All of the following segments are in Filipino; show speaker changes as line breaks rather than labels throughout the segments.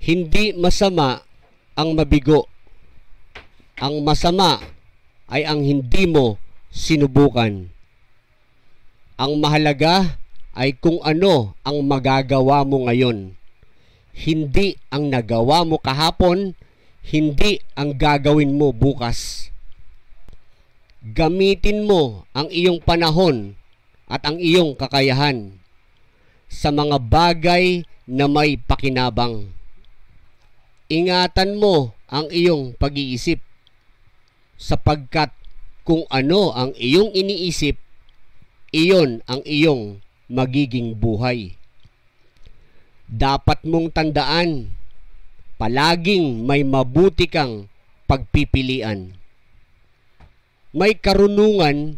Hindi masama ang mabigo. Ang masama ay ang hindi mo sinubukan. Ang mahalaga ay kung ano ang magagawa mo ngayon. Hindi ang nagawa mo kahapon, hindi ang gagawin mo bukas. Gamitin mo ang iyong panahon at ang iyong kakayahan sa mga bagay na may pakinabang. Ingatan mo ang iyong pag-iisip sapagkat kung ano ang iyong iniisip, iyon ang iyong magiging buhay. Dapat mong tandaan, palaging may mabuti kang pagpipilian. May karunungan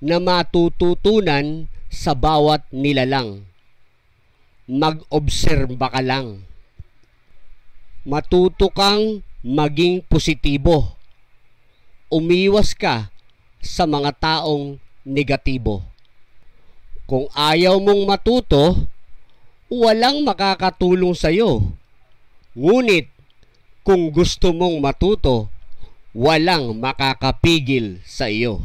na matututunan sa bawat nilalang. Mag-obserba ka lang. Matuto kang maging positibo. Umiwas ka sa mga taong negatibo. Kung ayaw mong matuto, walang makakatulong sa iyo. Ngunit kung gusto mong matuto, walang makakapigil sa iyo.